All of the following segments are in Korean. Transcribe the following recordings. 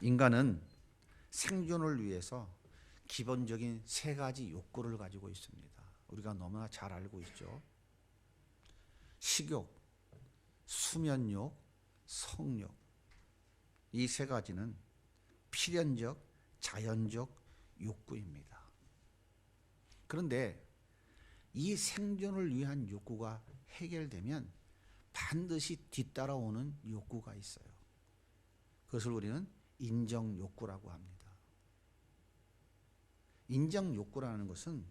인간은 생존을 위해서 기본적인 세 가지 욕구를 가지고 있습니다. 우리가 너무나 잘 알고 있죠. 식욕, 수면욕, 성욕. 이 세 가지는 필연적, 자연적 욕구입니다. 그런데 이 생존을 위한 욕구가 해결되면 반드시 뒤따라오는 욕구가 있어요. 그것을 우리는 인정 욕구라고 합니다. 인정 욕구라는 것은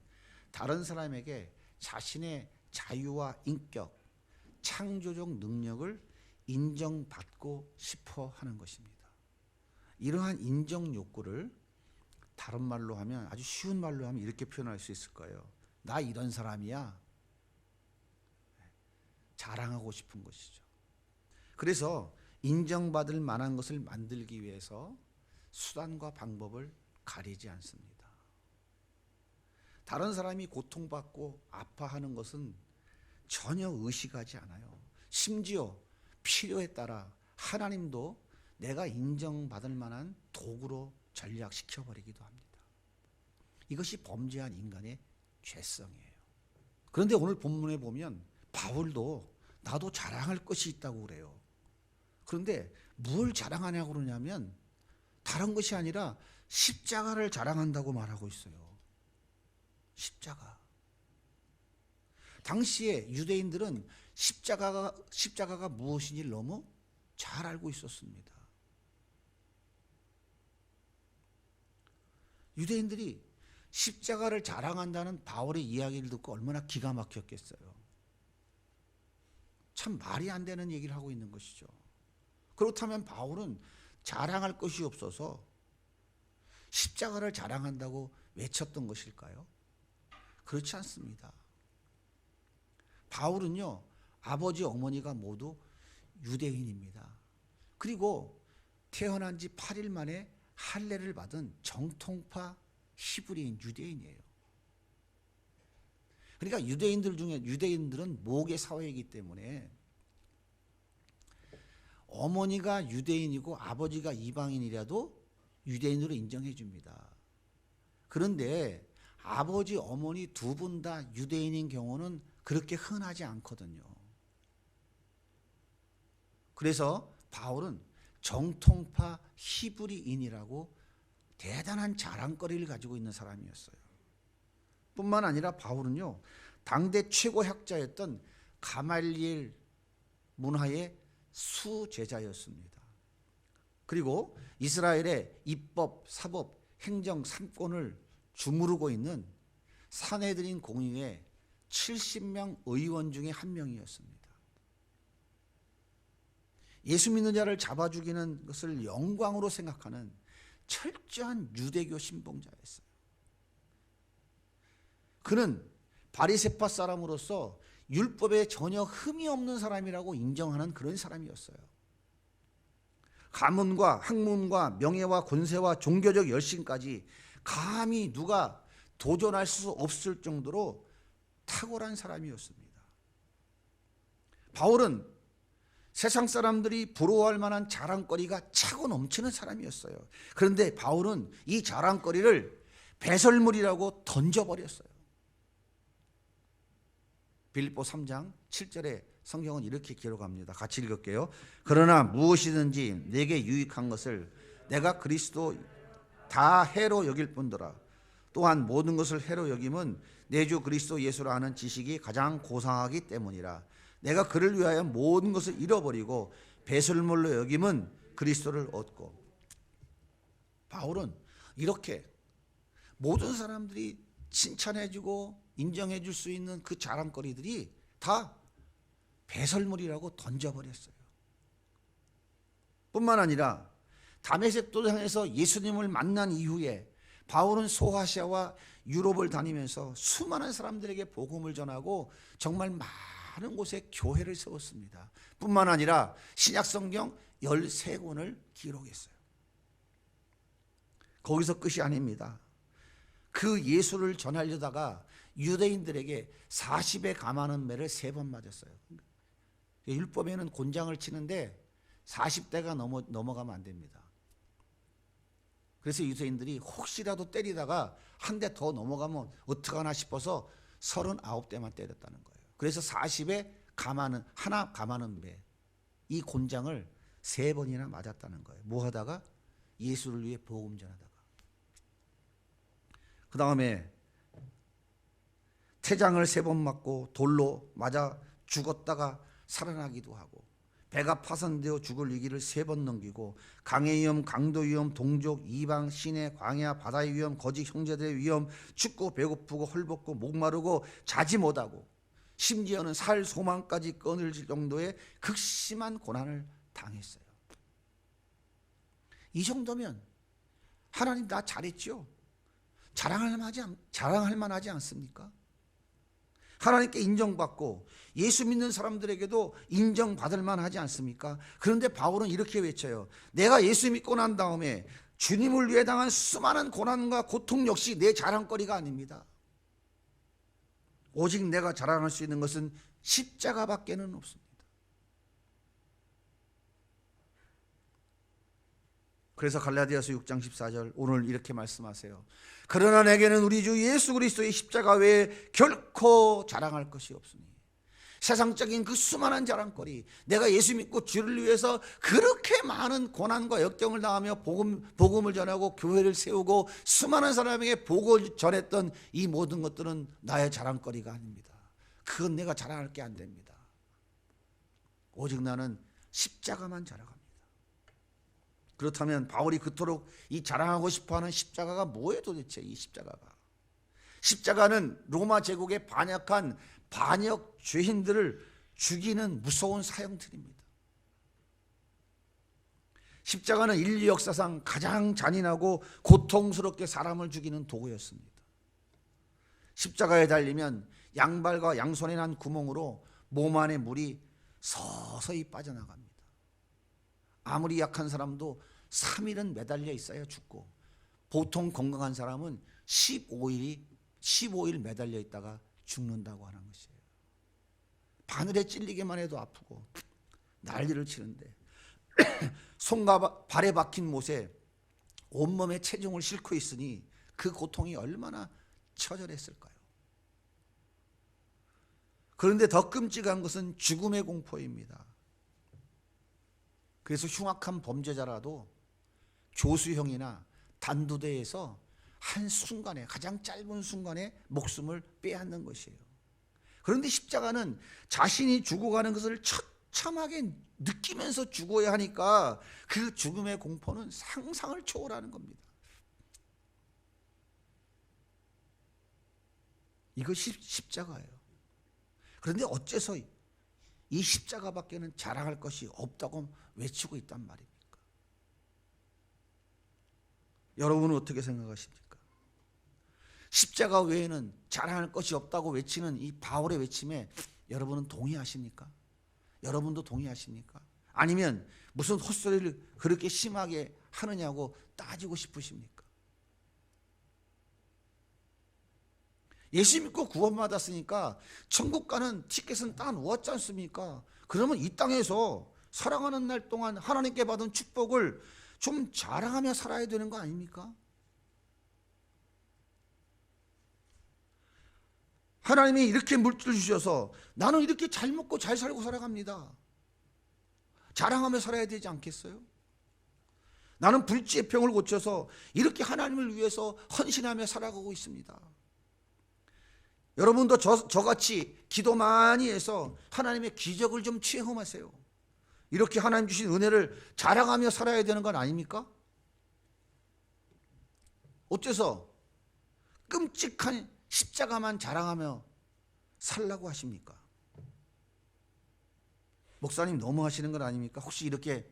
다른 사람에게 자신의 자유와 인격, 창조적 능력을 인정받고 싶어 하는 것입니다. 이러한 인정 욕구를 다른 말로 하면, 아주 쉬운 말로 하면 이렇게 표현할 수 있을 거예요. 나 이런 사람이야. 자랑하고 싶은 것이죠. 그래서 인정받을 만한 것을 만들기 위해서 수단과 방법을 가리지 않습니다. 다른 사람이 고통받고 아파하는 것은 전혀 의식하지 않아요. 심지어 필요에 따라 하나님도 내가 인정받을 만한 도구로 전락시켜버리기도 합니다. 이것이 범죄한 인간의 죄성이에요. 그런데 오늘 본문에 보면 바울도 나도 자랑할 것이 있다고 그래요. 그런데 뭘 자랑하냐고 그러냐면 다른 것이 아니라 십자가를 자랑한다고 말하고 있어요. 십자가. 당시에 유대인들은 십자가가 무엇인지 너무 잘 알고 있었습니다. 유대인들이 십자가를 자랑한다는 바울의 이야기를 듣고 얼마나 기가 막혔겠어요. 참 말이 안 되는 얘기를 하고 있는 것이죠. 그렇다면 바울은 자랑할 것이 없어서 십자가를 자랑한다고 외쳤던 것일까요? 그렇지 않습니다. 바울은요, 아버지 어머니가 모두 유대인입니다. 그리고 태어난 지 8일 만에 할례를 받은 정통파 히브리인 유대인이에요. 그러니까 유대인들은 모계 사회이기 때문에 어머니가 유대인이고 아버지가 이방인이라도 유대인으로 인정해 줍니다. 그런데 아버지, 어머니 두 분 다 유대인인 경우는 그렇게 흔하지 않거든요. 그래서 바울은 정통파 히브리인이라고 대단한 자랑거리를 가지고 있는 사람이었어요. 뿐만 아니라 바울은요, 당대 최고 학자였던 가말리엘 문화의 수제자였습니다. 그리고 이스라엘의 입법, 사법, 행정 3권을 주무르고 있는 산헤드린 공의회 70명 의원 중에 한 명이었습니다. 예수 믿는 자를 잡아 죽이는 것을 영광으로 생각하는 철저한 유대교 신봉자였어요. 그는 바리새파 사람으로서 율법에 전혀 흠이 없는 사람이라고 인정하는 그런 사람이었어요. 가문과 학문과 명예와 권세와 종교적 열심까지 감히 누가 도전할 수 없을 정도로 탁월한 사람이었습니다. 바울은 세상 사람들이 부러워할 만한 자랑거리가 차고 넘치는 사람이었어요. 그런데 바울은 이 자랑거리를 배설물이라고 던져버렸어요. 빌립보 3장 7절에 성경은 이렇게 기록합니다. 같이 읽을게요. 그러나 무엇이든지 내게 유익한 것을 내가 그리스도 다 해로 여길 뿐더라. 또한 모든 것을 해로 여김은 내 주 그리스도 예수라 하는 지식이 가장 고상하기 때문이라. 내가 그를 위하여 모든 것을 잃어버리고 배설물로 여김은 그리스도를 얻고. 바울은 이렇게 모든 사람들이 칭찬해주고 인정해줄 수 있는 그 자랑거리들이 다 배설물이라고 던져버렸어요. 뿐만 아니라 다메섹 도상에서 예수님을 만난 이후에 바울은 소아시아와 유럽을 다니면서 수많은 사람들에게 복음을 전하고 정말 많은 곳에 교회를 세웠습니다. 뿐만 아니라 신약성경 13권을 기록했어요. 거기서 끝이 아닙니다. 그 예수를 전하려다가 유대인들에게 40에 감하는 매를 3번 맞았어요. 율법에는 곤장을 치는데 40대가 넘어가면 안 됩니다. 그래서 유대인들이 혹시라도 때리다가 한 대 더 넘어가면 어떡하나 싶어서 39대만 때렸다는 거예요. 그래서 40에 하나 감하는 배, 이 곤장을 3번이나 맞았다는 거예요. 뭐 하다가? 예수를 위해 복음 전하다가. 그 다음에 태장을 3번 맞고 돌로 맞아 죽었다가 살아나기도 하고, 배가 파손되어 죽을 위기를 3번 넘기고, 강의 위험, 강도 위험, 동족, 이방, 시내, 광야, 바다의 위험, 거짓 형제들의 위험, 춥고 배고프고 헐벗고 목마르고 자지 못하고, 심지어는 살 소망까지 끊을 정도의 극심한 고난을 당했어요. 이 정도면 하나님 나 잘했죠? 자랑할 만하지 않습니까? 하나님께 인정받고 예수 믿는 사람들에게도 인정받을 만하지 않습니까? 그런데 바울은 이렇게 외쳐요. 내가 예수 믿고 난 다음에 주님을 위해 당한 수많은 고난과 고통 역시 내 자랑거리가 아닙니다. 오직 내가 자랑할 수 있는 것은 십자가밖에는 없습니다. 그래서 갈라디아서 6장 14절 오늘 이렇게 말씀하세요. 그러나 내게는 우리 주 예수 그리스도의 십자가 외에 결코 자랑할 것이 없으니, 세상적인 그 수많은 자랑거리, 내가 예수 믿고 주를 위해서 그렇게 많은 고난과 역경을 당하며 복음을 전하고 교회를 세우고 수많은 사람에게 복음을 전했던 이 모든 것들은 나의 자랑거리가 아닙니다. 그건 내가 자랑할 게 안 됩니다. 오직 나는 십자가만 자랑합니다. 그렇다면 바울이 그토록 이 자랑하고 싶어하는 십자가가 뭐예요 도대체? 이 십자가가, 십자가는 로마 제국의 반역한 반역 죄인들을 죽이는 무서운 사형틀입니다. 십자가는 인류 역사상 가장 잔인하고 고통스럽게 사람을 죽이는 도구였습니다. 십자가에 달리면 양발과 양손에 난 구멍으로 몸 안에 물이 서서히 빠져나갑니다. 아무리 약한 사람도 3일은 매달려 있어야 죽고, 보통 건강한 사람은 15일 매달려 있다가 죽는다고 하는 것이에요. 바늘에 찔리기만 해도 아프고 난리를 치는데 손과 발에 박힌 못에 온몸에 체중을 싣고 있으니 그 고통이 얼마나 처절했을까요? 그런데 더 끔찍한 것은 죽음의 공포입니다. 그래서 흉악한 범죄자라도 교수형이나 단두대에서 한순간에, 가장 짧은 순간에 목숨을 빼앗는 것이에요. 그런데 십자가는 자신이 죽어가는 것을 처참하게 느끼면서 죽어야 하니까 그 죽음의 공포는 상상을 초월하는 겁니다. 이것이 십자가예요. 그런데 어째서 이 십자가밖에는 자랑할 것이 없다고 외치고 있단 말입니까? 여러분은 어떻게 생각하십니까? 십자가 외에는 자랑할 것이 없다고 외치는 이 바울의 외침에 여러분은 동의하십니까? 여러분도 동의하십니까? 아니면 무슨 헛소리를 그렇게 심하게 하느냐고 따지고 싶으십니까? 예수 믿고 구원받았으니까 천국 가는 티켓은 따 놓았지 않습니까? 그러면 이 땅에서 살아가는 날 동안 하나님께 받은 축복을 좀 자랑하며 살아야 되는 거 아닙니까? 하나님이 이렇게 물질을 주셔서 나는 이렇게 잘 먹고 잘 살고 살아갑니다. 자랑하며 살아야 되지 않겠어요? 나는 불치의 병을 고쳐서 이렇게 하나님을 위해서 헌신하며 살아가고 있습니다. 여러분도 저같이 기도 많이 해서 하나님의 기적을 좀 체험하세요. 이렇게 하나님 주신 은혜를 자랑하며 살아야 되는 건 아닙니까? 어째서 끔찍한 십자가만 자랑하며 살라고 하십니까? 목사님 너무 하시는 건 아닙니까? 혹시 이렇게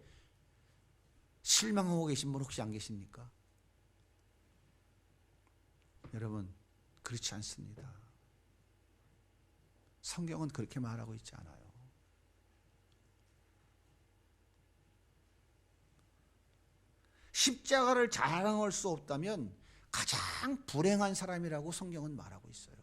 실망하고 계신 분 혹시 안 계십니까? 여러분, 그렇지 않습니다. 성경은 그렇게 말하고 있지 않아요. 십자가를 자랑할 수 없다면 가장 불행한 사람이라고 성경은 말하고 있어요.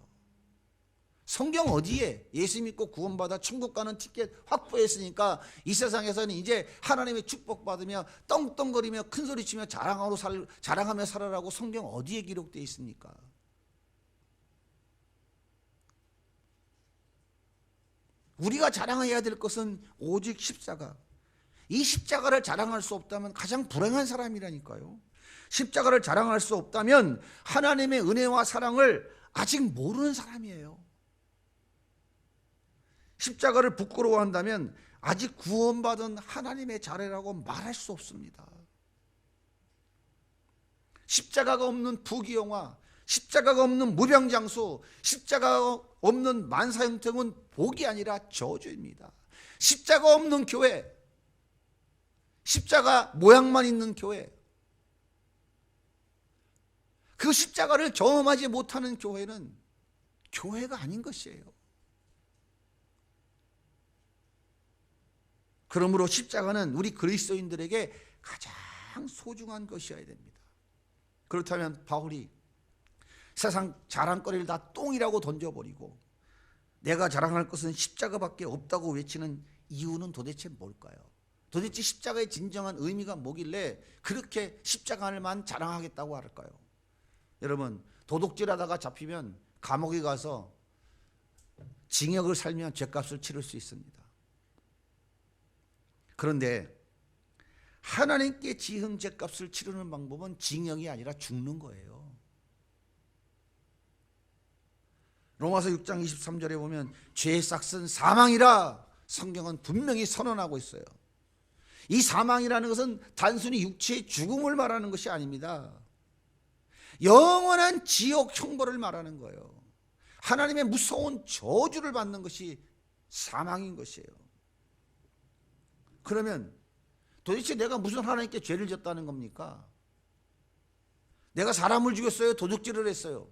성경 어디에? 예수 믿고 구원받아 천국 가는 티켓 확보했으니까 이 세상에서는 이제 하나님의 축복받으며 떵떵거리며 큰소리치며 자랑하며 살아라고 성경 어디에 기록되어 있습니까? 우리가 자랑해야 될 것은 오직 십자가. 이 십자가를 자랑할 수 없다면 가장 불행한 사람이라니까요. 십자가를 자랑할 수 없다면 하나님의 은혜와 사랑을 아직 모르는 사람이에요. 십자가를 부끄러워한다면 아직 구원받은 하나님의 자례라고 말할 수 없습니다. 십자가가 없는 부귀영화, 십자가가 없는 무병장수, 십자가가 없는 만사형통은 복이 아니라 저주입니다. 십자가 없는 교회, 십자가 모양만 있는 교회, 그 십자가를 경험하지 못하는 교회는 교회가 아닌 것이에요. 그러므로 십자가는 우리 그리스도인들에게 가장 소중한 것이어야 됩니다. 그렇다면 바울이 세상 자랑거리를 다 똥이라고 던져버리고 내가 자랑할 것은 십자가밖에 없다고 외치는 이유는 도대체 뭘까요? 도대체 십자가의 진정한 의미가 뭐길래 그렇게 십자가만 자랑하겠다고 할까요? 여러분, 도둑질하다가 잡히면 감옥에 가서 징역을 살면 죗값을 치를 수 있습니다. 그런데 하나님께 지은 죗값을 치르는 방법은 징역이 아니라 죽는 거예요. 로마서 6장 23절에 보면 죄의 싹은 사망이라 성경은 분명히 선언하고 있어요. 이 사망이라는 것은 단순히 육체의 죽음을 말하는 것이 아닙니다. 영원한 지옥 형벌을 말하는 거예요. 하나님의 무서운 저주를 받는 것이 사망인 것이에요. 그러면 도대체 내가 무슨 하나님께 죄를 졌다는 겁니까? 내가 사람을 죽였어요? 도둑질을 했어요?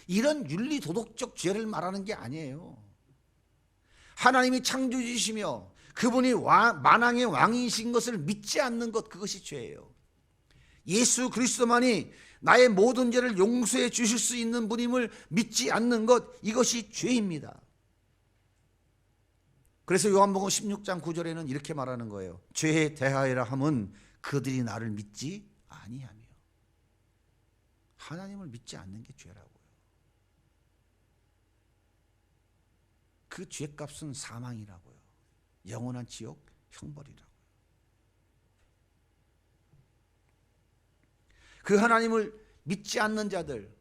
이런 윤리 도덕적 죄를 말하는 게 아니에요. 하나님이 창조주시며 그분이 만왕의 왕이신 것을 믿지 않는 것, 그것이 죄예요. 예수 그리스도만이 나의 모든 죄를 용서해 주실 수 있는 분임을 믿지 않는 것, 이것이 죄입니다. 그래서 요한복음 16장 9절에는 이렇게 말하는 거예요. 죄에 대하여라 함은 그들이 나를 믿지 아니하며. 하나님을 믿지 않는 게 죄라고요. 그 죄값은 사망이라고요. 영원한 지옥 형벌이라고요. 그 하나님을 믿지 않는 자들,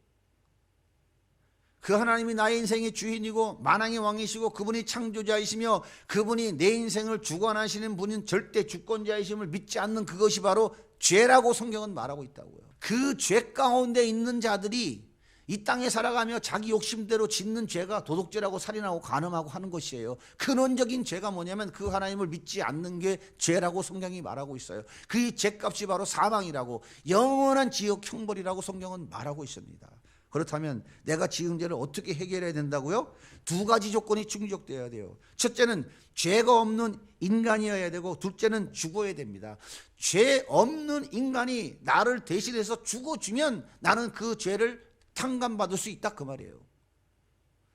그 하나님이 나의 인생의 주인이고 만왕의 왕이시고 그분이 창조자이시며 그분이 내 인생을 주관하시는 분인 절대 주권자이심을 믿지 않는 그것이 바로 죄라고 성경은 말하고 있다고요. 그 죄 가운데 있는 자들이 이 땅에 살아가며 자기 욕심대로 짓는 죄가 도둑질하고 살인하고 간음하고 하는 것이에요. 근원적인 죄가 뭐냐면 그 하나님을 믿지 않는 게 죄라고 성경이 말하고 있어요. 그 죄값이 바로 사망이라고, 영원한 지옥 형벌이라고 성경은 말하고 있습니다. 그렇다면 내가 지은 죄를 어떻게 해결해야 된다고요? 두 가지 조건이 충족되어야 돼요. 첫째는 죄가 없는 인간이어야 되고, 둘째는 죽어야 됩니다. 죄 없는 인간이 나를 대신해서 죽어주면 나는 그 죄를 탕감받을 수 있다, 그 말이에요.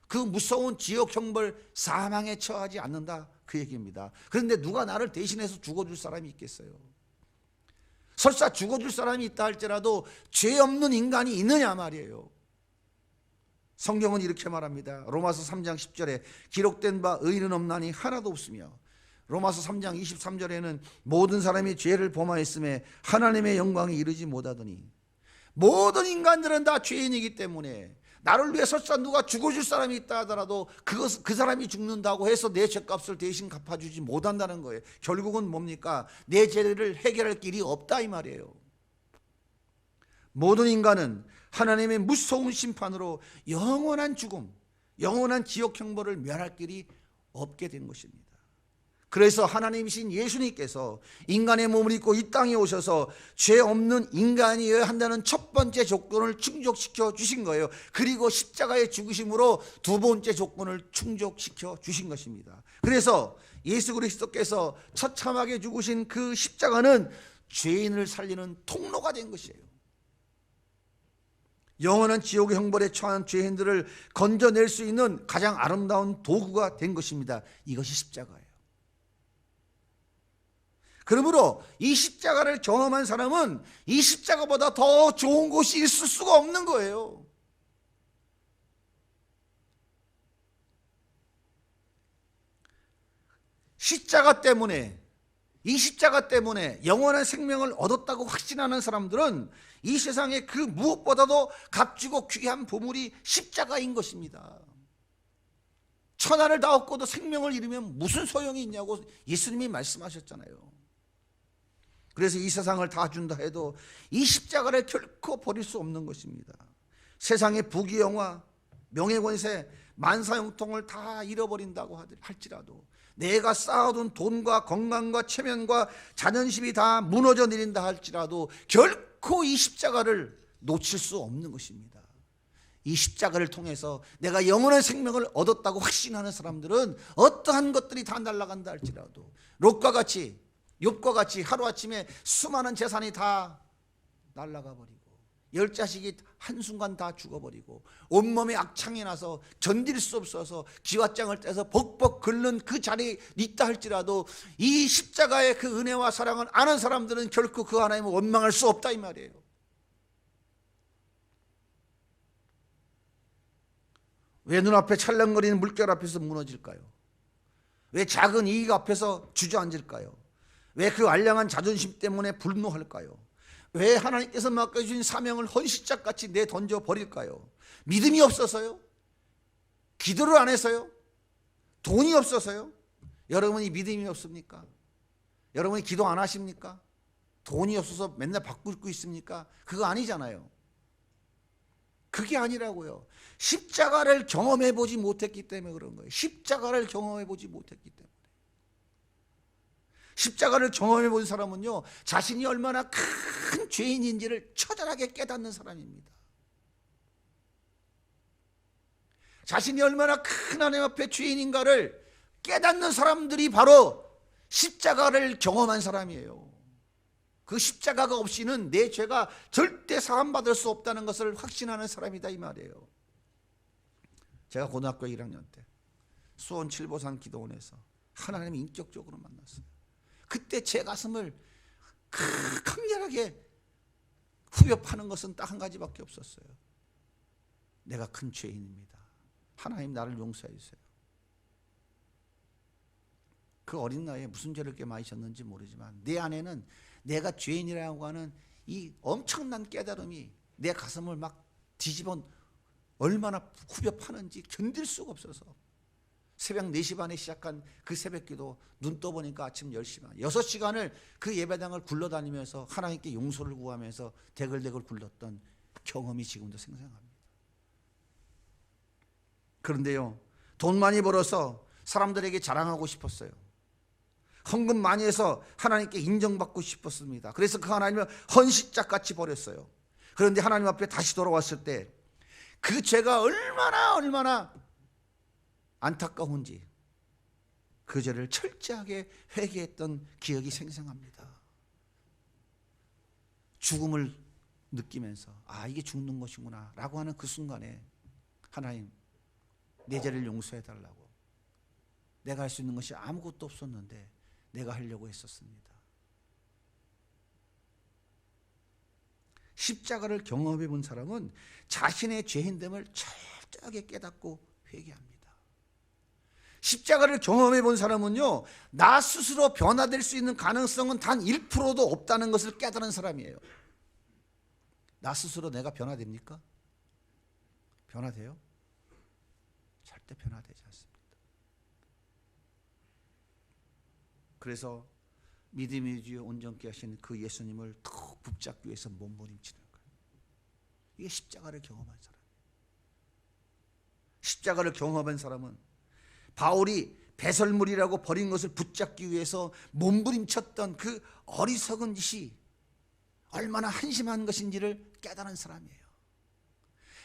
그 무서운 지옥 형벌 사망에 처하지 않는다, 그 얘기입니다. 그런데 누가 나를 대신해서 죽어줄 사람이 있겠어요? 설사 죽어줄 사람이 있다 할지라도 죄 없는 인간이 있느냐 말이에요. 성경은 이렇게 말합니다. 로마서 3장 10절에 기록된 바 의인은 없나니 하나도 없으며, 로마서 3장 23절에는 모든 사람이 죄를 범하였음에 하나님의 영광에 이르지 못하더니, 모든 인간들은 다 죄인이기 때문에 나를 위해 설사 누가 죽어줄 사람이 있다 하더라도 그 사람이 죽는다고 해서 내 죄값을 대신 갚아주지 못한다는 거예요. 결국은 뭡니까? 내 죄를 해결할 길이 없다, 이 말이에요. 모든 인간은 하나님의 무서운 심판으로 영원한 죽음, 영원한 지옥 형벌을 면할 길이 없게 된 것입니다. 그래서 하나님이신 예수님께서 인간의 몸을 입고 이 땅에 오셔서 죄 없는 인간이어야 한다는 첫 번째 조건을 충족시켜 주신 거예요. 그리고 십자가의 죽으심으로 두 번째 조건을 충족시켜 주신 것입니다. 그래서 예수 그리스도께서 처참하게 죽으신 그 십자가는 죄인을 살리는 통로가 된 것이에요. 영원한 지옥의 형벌에 처한 죄인들을 건져낼 수 있는 가장 아름다운 도구가 된 것입니다. 이것이 십자가예요. 그러므로 이 십자가를 경험한 사람은 이 십자가보다 더 좋은 곳이 있을 수가 없는 거예요. 이 십자가 때문에 영원한 생명을 얻었다고 확신하는 사람들은 이 세상에 그 무엇보다도 값지고 귀한 보물이 십자가인 것입니다. 천하를 다 얻고도 생명을 잃으면 무슨 소용이 있냐고 예수님이 말씀하셨잖아요. 그래서 이 세상을 다 준다 해도 이 십자가를 결코 버릴 수 없는 것입니다. 세상의 부귀영화, 명예권세, 만사형통을 다 잃어버린다고 할지라도, 내가 쌓아둔 돈과 건강과 체면과 자존심이 다 무너져 내린다 할지라도 결코 이 십자가를 놓칠 수 없는 것입니다. 이 십자가를 통해서 내가 영원한 생명을 얻었다고 확신하는 사람들은 어떠한 것들이 다 날아간다 할지라도, 롯과 같이, 욥과 같이 하루아침에 수많은 재산이 다 날아가 버리고 10자식이 한순간 다 죽어버리고 온몸에 악창이 나서 견딜 수 없어서 기왓장을 떼서 벅벅 긁는 그 자리에 있다 할지라도 이 십자가의 그 은혜와 사랑을 아는 사람들은 결코 그 하나님을 원망할 수 없다 이 말이에요. 왜 눈앞에 찰랑거리는 물결 앞에서 무너질까요? 왜 작은 이익 앞에서 주저앉을까요? 왜 그 알량한 자존심 때문에 분노할까요? 왜 하나님께서 맡겨주신 사명을 헌시짝같이 내던져 버릴까요? 믿음이 없어서요? 기도를 안 해서요? 돈이 없어서요? 여러분이 믿음이 없습니까? 여러분이 기도 안 하십니까? 돈이 없어서 맨날 받고 있고 있습니까? 그거 아니잖아요. 그게 아니라고요. 십자가를 경험해 보지 못했기 때문에 그런 거예요. 십자가를 경험해 보지 못했기 때문에. 십자가를 경험해 본 사람은요, 자신이 얼마나 큰 죄인인지를 처절하게 깨닫는 사람입니다. 자신이 얼마나 큰 하나님 앞에 죄인인가를 깨닫는 사람들이 바로 십자가를 경험한 사람이에요. 그 십자가가 없이는 내 죄가 절대 사함받을 수 없다는 것을 확신하는 사람이다 이 말이에요. 제가 고등학교 1학년 때 수원 칠보산 기도원에서 하나님을 인격적으로 만났어요. 그때 제 가슴을 강렬하게 후벼 파는 것은 딱 한 가지밖에 없었어요. 내가 큰 죄인입니다. 하나님 나를 용서해 주세요. 그 어린 나이에 무슨 죄를 꽤 많이 졌는지 모르지만 내 안에는 내가 죄인이라고 하는 이 엄청난 깨달음이 내 가슴을 막 뒤집어 얼마나 후벼 파는지 견딜 수가 없어서 새벽 4시 반에 시작한 그 새벽기도 눈 떠보니까 아침 10시 반 6시간을 그 예배당을 굴러다니면서 하나님께 용서를 구하면서 대글대글 굴렀던 경험이 지금도 생생합니다. 그런데요, 돈 많이 벌어서 사람들에게 자랑하고 싶었어요. 헌금 많이 해서 하나님께 인정받고 싶었습니다. 그래서 그 하나님을 헌시짝같이 버렸어요. 그런데 하나님 앞에 다시 돌아왔을 때 그 죄가 얼마나 안타까운지 그 죄를 철저하게 회개했던 기억이 생생합니다. 죽음을 느끼면서 아, 이게 죽는 것이구나 라고 하는 그 순간에 하나님, 내 죄를 용서해 달라고. 내가 할 수 있는 것이 아무것도 없었는데 내가 하려고 했었습니다. 십자가를 경험해 본 사람은 자신의 죄인됨을 철저하게 깨닫고 회개합니다. 십자가를 경험해 본 사람은요, 나 스스로 변화될 수 있는 가능성은 단 1%도 없다는 것을 깨달은 사람이에요. 나 스스로 내가 변화됩니까? 변화돼요? 절대 변화되지 않습니다. 그래서 믿음의 주여 온전케 하신 그 예수님을 더욱 붙잡기 위해서 몸부림치는 거예요. 이게 십자가를 경험한 사람. 십자가를 경험한 사람은 바울이 배설물이라고 버린 것을 붙잡기 위해서 몸부림쳤던 그 어리석은 짓이 얼마나 한심한 것인지를 깨달은 사람이에요.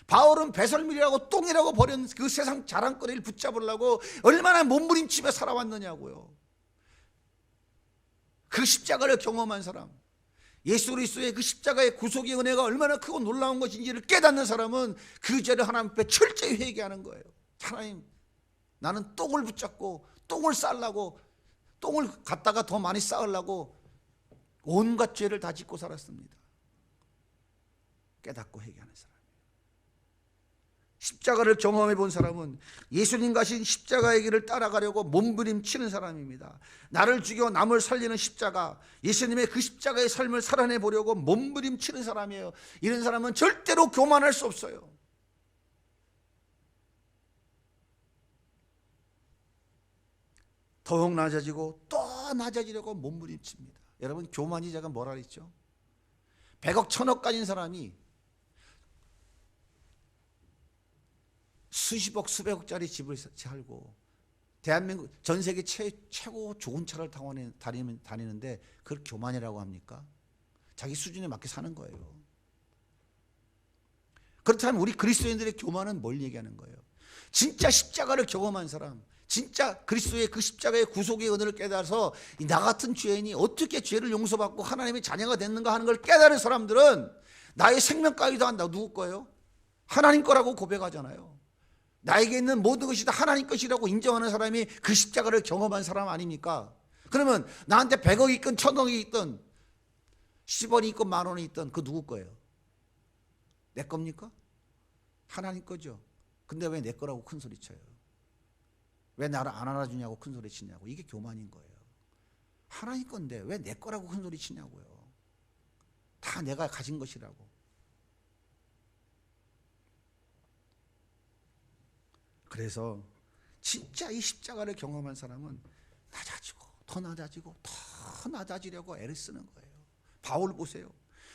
바울은 배설물이라고 똥이라고 버린 그 세상 자랑거리를 붙잡으려고 얼마나 몸부림치며 살아왔느냐고요. 그 십자가를 경험한 사람, 예수 그리스도의 그 십자가의 구속의 은혜가 얼마나 크고 놀라운 것인지를 깨닫는 사람은 그 죄를 하나님 앞에 철저히 회개하는 거예요. 하나님, 나는 똥을 붙잡고 똥을 쌓으려고, 똥을 갖다가 더 많이 쌓으려고 온갖 죄를 다 짓고 살았습니다. 깨닫고 회개하는 사람. 십자가를 경험해 본 사람은 예수님 가신 십자가의 길을 따라가려고 몸부림치는 사람입니다. 나를 죽여 남을 살리는 십자가, 예수님의 그 십자가의 삶을 살아내 보려고 몸부림치는 사람이에요. 이런 사람은 절대로 교만할 수 없어요. 더욱 낮아지고 또 낮아지려고 몸부림칩니다. 여러분, 교만이 제가 뭐라 그랬죠? 100억 1000억 가진 사람이 수십억 수백억짜리 집을 살고 대한민국 전 세계 최고 좋은 차를 타고 다니는데 그걸 교만이라고 합니까? 자기 수준에 맞게 사는 거예요. 그렇다면 우리 그리스도인들의 교만은 뭘 얘기하는 거예요? 진짜 십자가를 경험한 사람, 진짜 그리스도의 그 십자가의 구속의 은혜를 깨달아서 나 같은 죄인이 어떻게 죄를 용서받고 하나님의 자녀가 됐는가 하는 걸 깨달은 사람들은 나의 생명까지도 한다. 누구 거예요? 하나님 거라고 고백하잖아요. 나에게 있는 모든 것이 다 하나님 것이라고 인정하는 사람이 그 십자가를 경험한 사람 아닙니까? 그러면 나한테 100억이 있든 1000억이 있든 10원이 있든 10,000원이 있든 그 누구 거예요? 내 겁니까? 하나님 거죠. 근데 왜 내 거라고 큰 소리 쳐요? 왜 나를 안 알아주냐고 큰 소리 치냐고. 이게 교만인 거예요. 하나님 건데 왜 내 거라고 큰 소리 치냐고요. 다 내가 가진 것이라고. 그래서 진짜 이 십자가를 경험한 사람은 낮아지고 더 낮아지고 더 낮아지려고 애를 쓰는 거예요. 바울 보세요.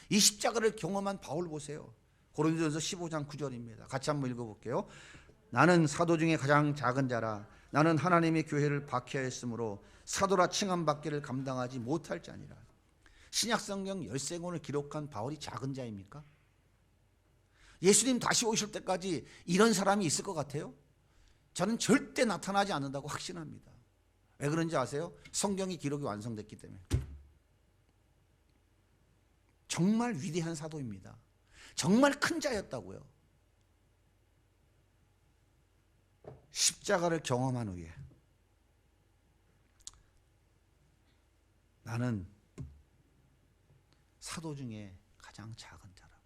이 십자가를 경험한 바울 보세요. 고린도전서 15장 9절입니다. 같이 한번 읽어볼게요. 나는 사도 중에 가장 작은 자라. 나는 하나님의 교회를 박해하였으므로 사도라 칭함받기를 감당하지 못할 자니라. 신약성경 13권을 기록한 바울이 작은 자입니까? 예수님 다시 오실 때까지 이런 사람이 있을 것 같아요? 저는 절대 나타나지 않는다고 확신합니다. 왜 그런지 아세요? 성경이 기록이 완성됐기 때문에. 정말 위대한 사도입니다. 정말 큰 자였다고요. 십자가를 경험한 후에 나는 사도 중에 가장 작은 자라고.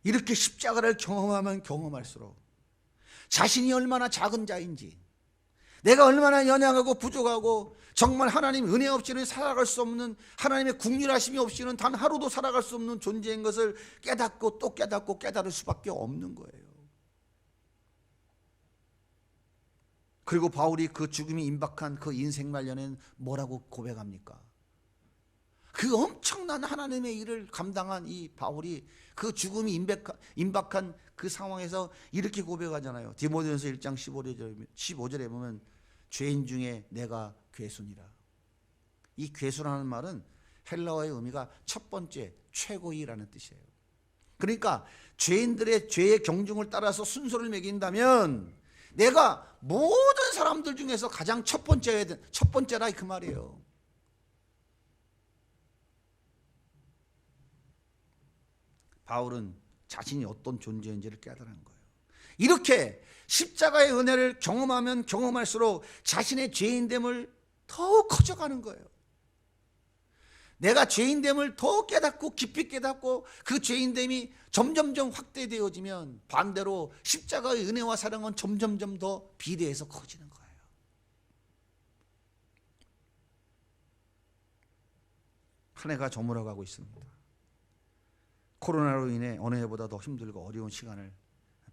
이렇게 십자가를 경험하면 경험할수록 자신이 얼마나 작은 자인지, 내가 얼마나 연약하고 부족하고 정말 하나님 은혜 없이는 살아갈 수 없는, 하나님의 국률하심이 없이는 단 하루도 살아갈 수 없는 존재인 것을 깨닫고 또 깨닫고 깨달을 수밖에 없는 거예요. 그리고 바울이 그 죽음이 임박한 그 인생 말년엔 뭐라고 고백합니까? 그 엄청난 하나님의 일을 감당한 이 바울이 그 죽음이 임박한 그 상황에서 이렇게 고백하잖아요. 디모데전서 1장 15절에 보면 죄인 중에 내가 괴순이라. 이 괴순하는 말은 헬라어의 의미가 첫 번째, 최고이라는 뜻이에요. 그러니까 죄인들의 죄의 경중을 따라서 순서를 매긴다면 내가 모든 사람들 중에서 가장 첫 번째라 그 말이에요. 바울은 자신이 어떤 존재인지를 깨달은 거예요. 이렇게 십자가의 은혜를 경험하면 경험할수록 자신의 죄인됨을 더욱 커져가는 거예요. 내가 죄인됨을 더 깨닫고 깊이 깨닫고 그 죄인됨이 점점점 확대되어지면 반대로 십자가의 은혜와 사랑은 점점점 더 비례해서 커지는 거예요. 한 해가 저물어가고 있습니다. 코로나로 인해 어느 해보다 더 힘들고 어려운 시간을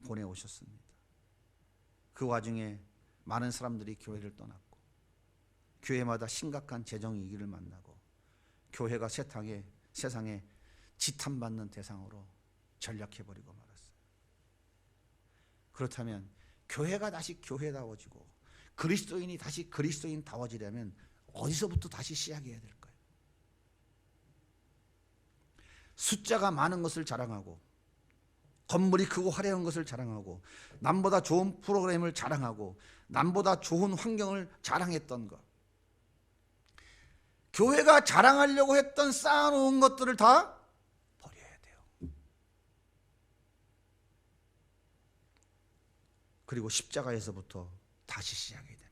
보내오셨습니다. 그 와중에 많은 사람들이 교회를 떠났고 교회마다 심각한 재정 위기를 만나고 교회가 세상에 지탄받는 대상으로 전락해버리고 말았어요. 그렇다면 교회가 다시 교회다워지고 그리스도인이 다시 그리스도인다워지려면 어디서부터 다시 시작해야 될까요? 숫자가 많은 것을 자랑하고 건물이 크고 화려한 것을 자랑하고 남보다 좋은 프로그램을 자랑하고 남보다 좋은 환경을 자랑했던 것, 교회가 자랑하려고 했던 쌓아놓은 것들을 다 버려야 돼요. 그리고 십자가에서부터 다시 시작해야 됩니다.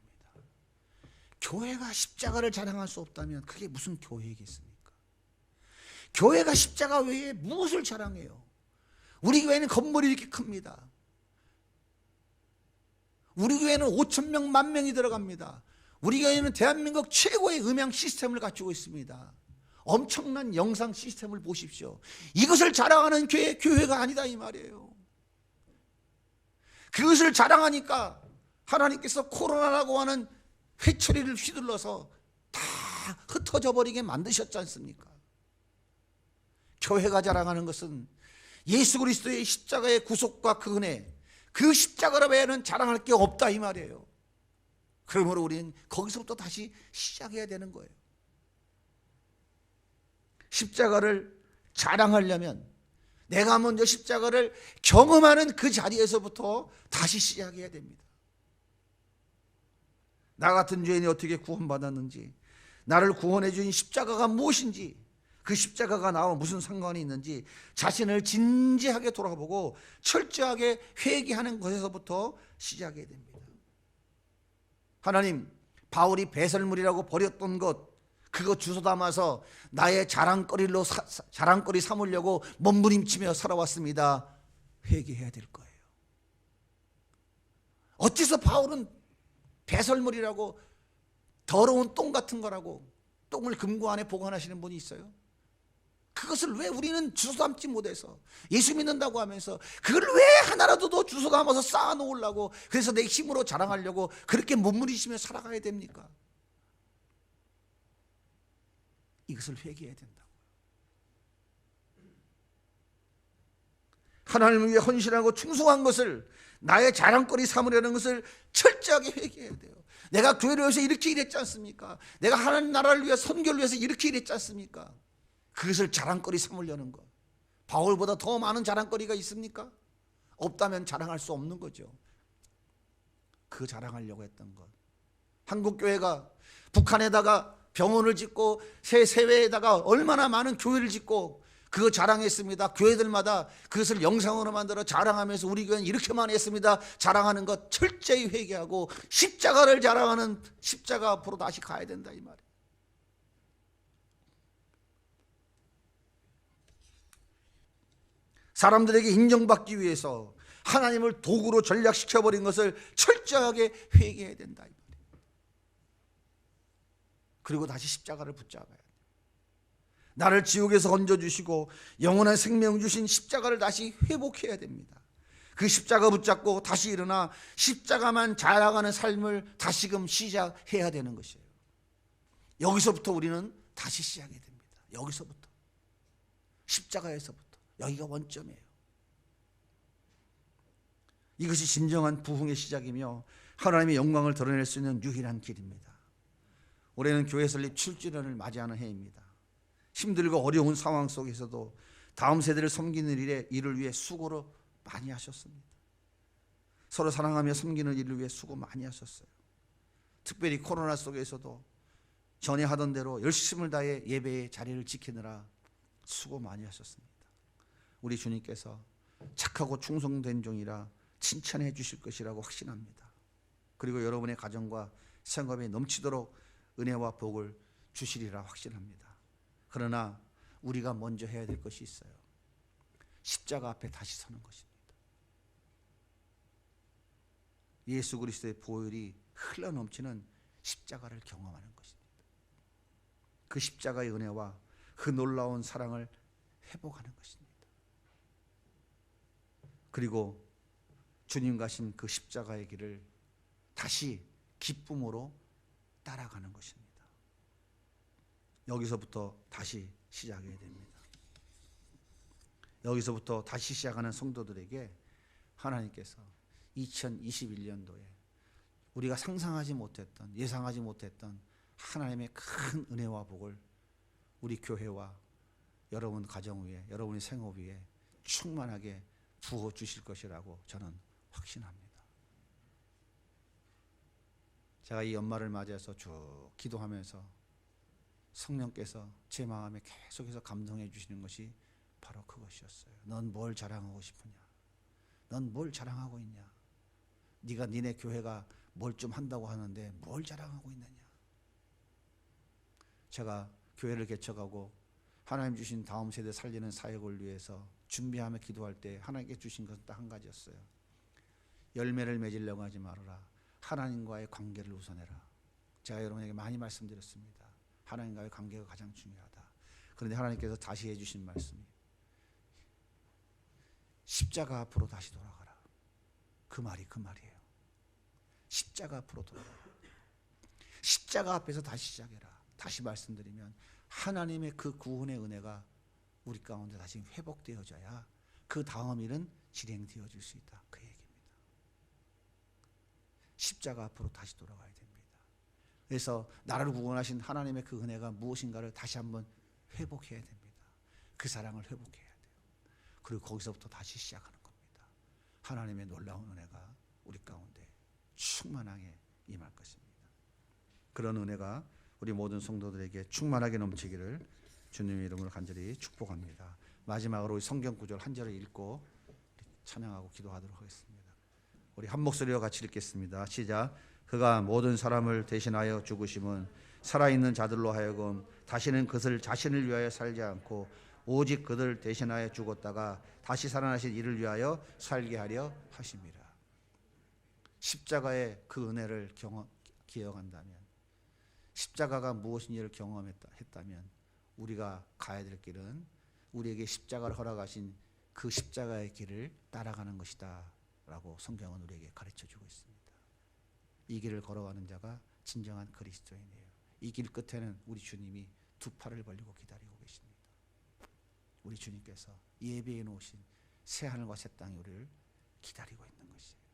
교회가 십자가를 자랑할 수 없다면 그게 무슨 교회이겠습니까? 교회가 십자가 외에 무엇을 자랑해요? 우리 교회는 건물이 이렇게 큽니다. 우리 교회는 5,000명, 10,000명이 들어갑니다. 우리 교회는 대한민국 최고의 음향 시스템을 갖추고 있습니다. 엄청난 영상 시스템을 보십시오. 이것을 자랑하는 교회가 아니다 이 말이에요. 그것을 자랑하니까 하나님께서 코로나라고 하는 회초리를 휘둘러서 다 흩어져 버리게 만드셨지 않습니까? 교회가 자랑하는 것은 예수 그리스도의 십자가의 구속과 그 은혜, 그 십자가로 외에는 자랑할 게 없다 이 말이에요. 그러므로 우리는 거기서부터 다시 시작해야 되는 거예요. 십자가를 자랑하려면 내가 먼저 십자가를 경험하는 그 자리에서부터 다시 시작해야 됩니다. 나 같은 죄인이 어떻게 구원받았는지, 나를 구원해 주신 십자가가 무엇인지, 그 십자가가 나와 무슨 상관이 있는지 자신을 진지하게 돌아보고 철저하게 회개하는 것에서부터 시작해야 됩니다. 하나님, 바울이 배설물이라고 버렸던 것, 그거 주워 담아서 나의 자랑거리 삼으려고 몸부림치며 살아왔습니다. 회개해야 될 거예요. 어째서 바울은 배설물이라고, 더러운 똥 같은 거라고 똥을 금고 안에 보관하시는 분이 있어요? 그것을 왜 우리는 주워 담지 못해서 예수 믿는다고 하면서 그걸 왜 하나라도 더 주워 담아서 쌓아 놓으려고, 그래서 내 힘으로 자랑하려고 그렇게 몸부림치며 살아가야 됩니까? 이것을 회개해야 된다고요. 하나님을 위해 헌신하고 충성한 것을 나의 자랑거리 삼으려는 것을 철저하게 회개해야 돼요. 내가 교회를 위해서 이렇게 일했지 않습니까? 내가 하나님 나라를 위해 선교를 위해서 이렇게 일했지 않습니까? 그것을 자랑거리 삼으려는 것. 바울보다 더 많은 자랑거리가 있습니까? 없다면 자랑할 수 없는 거죠. 그 자랑하려고 했던 것. 한국교회가 북한에다가 병원을 짓고 세외에다가 얼마나 많은 교회를 짓고 그거 자랑했습니다. 교회들마다 그것을 영상으로 만들어 자랑하면서 우리 교회는 이렇게 많이 했습니다. 자랑하는 것 철저히 회개하고 십자가를 자랑하는 십자가 앞으로 다시 가야 된다 이 말이에요. 사람들에게 인정받기 위해서 하나님을 도구로 전략시켜버린 것을 철저하게 회개해야 된다 이 말이에요. 그리고 다시 십자가를 붙잡아야 돼요. 나를 지옥에서 건져주시고 영원한 생명 주신 십자가를 다시 회복해야 됩니다. 그 십자가 붙잡고 다시 일어나 십자가만 자랑하는 삶을 다시금 시작해야 되는 것이에요. 여기서부터 우리는 다시 시작해야 됩니다. 여기서부터, 십자가에서부터. 여기가 원점이에요. 이것이 진정한 부흥의 시작이며 하나님의 영광을 드러낼 수 있는 유일한 길입니다. 올해는 교회 설립 7주년을 맞이하는 해입니다. 힘들고 어려운 상황 속에서도 다음 세대를 섬기는 일을 위해 수고를 많이 하셨습니다. 서로 사랑하며 섬기는 일을 위해 수고 많이 하셨어요. 특별히 코로나 속에서도 전에 하던 대로 열심을 다해 예배의 자리를 지키느라 수고 많이 하셨습니다. 우리 주님께서 착하고 충성된 종이라 칭찬해 주실 것이라고 확신합니다. 그리고 여러분의 가정과 생업에 넘치도록 은혜와 복을 주시리라 확신합니다. 그러나 우리가 먼저 해야 될 것이 있어요. 십자가 앞에 다시 서는 것입니다. 예수 그리스도의 보혈이 흘러넘치는 십자가를 경험하는 것입니다. 그 십자가의 은혜와 그 놀라운 사랑을 회복하는 것입니다. 그리고 주님 가신 그 십자가의 길을 다시 기쁨으로 따라가는 것입니다. 여기서부터 다시 시작해야 됩니다. 여기서부터 다시 시작하는 성도들에게 하나님께서 2021년도에 우리가 상상하지 못했던, 예상하지 못했던 하나님의 큰 은혜와 복을 우리 교회와 여러분 가정 위에, 여러분의 생업 위에 충만하게 부어 주실 것이라고 저는 확신합니다. 제가 이 연말을 맞이해서 쭉 기도하면서 성령께서 제 마음에 계속해서 감동해 주시는 것이 바로 그것이었어요. 넌 뭘 자랑하고 싶으냐? 넌 뭘 자랑하고 있냐? 네가 니네 교회가 뭘 좀 한다고 하는데 뭘 자랑하고 있느냐? 제가 교회를 개척하고 하나님 주신 다음 세대 살리는 사역을 위해서 준비하며 기도할 때 하나님께 주신 것은 딱 한 가지였어요. 열매를 맺으려고 하지 말아라. 하나님과의 관계를 우선해라. 제가 여러분에게 많이 말씀드렸습니다. 하나님과의 관계가 가장 중요하다. 그런데 하나님께서 다시 해주신 말씀이 십자가 앞으로 다시 돌아가라. 그 말이 그 말이에요. 십자가 앞으로 돌아가라. 십자가 앞에서 다시 시작해라. 다시 말씀드리면 하나님의 그 구원의 은혜가 우리 가운데 다시 회복되어져야 그 다음 일은 진행되어질 수 있다. 그 얘기입니다. 십자가 앞으로 다시 돌아가야 됩니다. 그래서 나를 구원하신 하나님의 그 은혜가 무엇인가를 다시 한번 회복해야 됩니다. 그 사랑을 회복해야 돼요. 그리고 거기서부터 다시 시작하는 겁니다. 하나님의 놀라운 은혜가 우리 가운데 충만하게 임할 것입니다. 그런 은혜가 우리 모든 성도들에게 충만하게 넘치기를 주님의 이름으로 간절히 축복합니다. 마지막으로 우리 성경 구절 한 절을 읽고 찬양하고 기도하도록 하겠습니다. 우리 한 목소리로 같이 읽겠습니다. 시작. 그가 모든 사람을 대신하여 죽으심은 살아있는 자들로 하여금 다시는 그들 자신을 위하여 살지 않고 오직 그들 대신하여 죽었다가 다시 살아나신 이를 위하여 살게 하려 하심이라. 십자가의 그 은혜를 기억한다면, 십자가가 무엇인지를 경험했다면 우리가 가야 될 길은 우리에게 십자가를 허락하신 그 십자가의 길을 따라가는 것이다 라고 성경은 우리에게 가르쳐주고 있습니다. 이 길을 걸어가는 자가 진정한 그리스도인이에요. 이 길 끝에는 우리 주님이 두 팔을 벌리고 기다리고 계십니다. 우리 주님께서 예비해 놓으신 새 하늘과 새 땅이 우리를 기다리고 있는 것이에요.